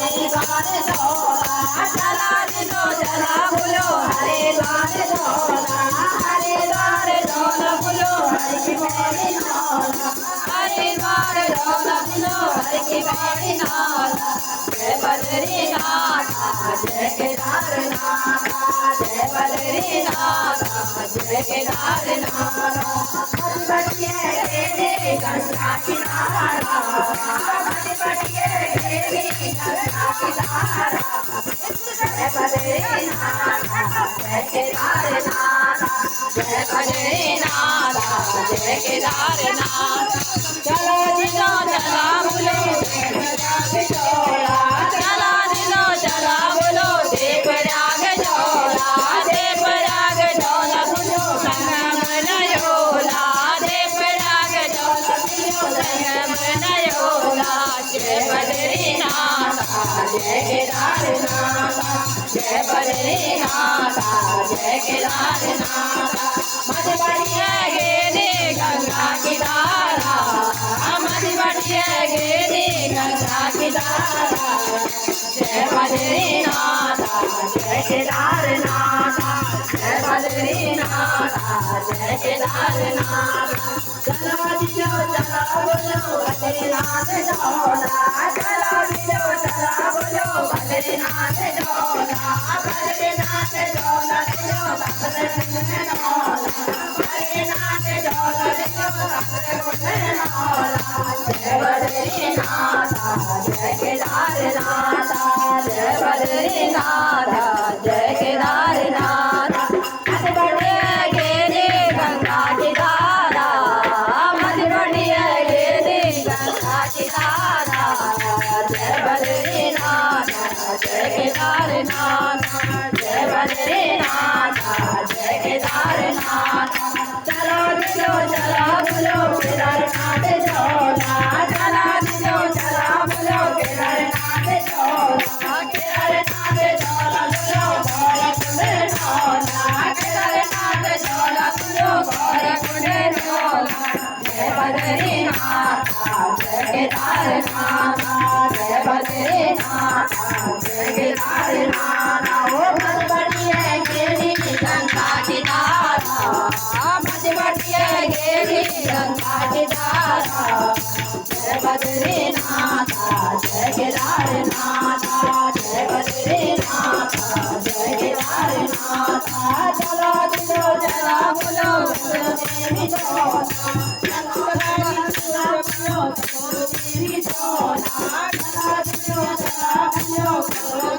हरिद्वार झोला चला दिलो चला बोलो हरिद्वार झोला हरिद्वार झोला बोलो हरि की पैड़ी नाला हरिद्वार झोला बोलो हरि की पैड़ी नाला जय बद्रीनाथ जय केदारनाथ जय बद्रीनाथ जय केदारनाथ बटिए देवी गंगा किनारा बटिए देवी गंगा किनारा जय बद्रीनाथ जय केदारनाथ जय बद्रीनाथ जय केदारनाथ चलो दिलो चला बोलो चला दिलो चला बोलो देवराग झोला देवराग झोला बोलो संगम नयोला देवराग झोला बोलो संगम नयोला जय बद्रीनाथ जय केदारनाथ जय बद्रीनाथ जय केदारनाथ मधुबनिया गे गंगा की धारा मधुबनिया गे गंगा की धारा जय बद्रीनाथ जय केदारनाथ जय बद्रीनाथ जय केदारनाथ चला दिलो चला बोलो बद्रीनाथ झोला चला दिलो चला बोलो बद्रीनाथ झोला बद्रीनाथ झोला दिलो बद्रीनाथ झोला दिलो जय बद्रीनाथ जय केदारनाथ जय बद्रीनाथ जय केदारनाथ मधुबनिया गे गंगा की धारा मधुबनिया गे गंगा की धारा जय बद्रीनाथ जय केदारनाथ जय बद्रीनाथ जय केदारनाथ चला दिलो चला बोलो केदारनाथ झोला चला दिलो चला बोलो केदारनाथ झोला केदारनाथ झोला बोलो गोरखपुर झोला केदारनाथ झोला बोलो गोरखपुर झोला जय बद्रीनाथ जय केदारनाथ जय बद्रीनाथ जय केदारनाथ ओ मधुबनिया गे गंगा की धारा मधुबनिया गे गंगा की धारा जय बद्रीनाथ जय केदारनाथ जय बद्रीनाथ जय केदारनाथ चलो दिलो चला बोलो देवी झोला चला दिलो बोलो देवी झोला चला दिलो चला बोलो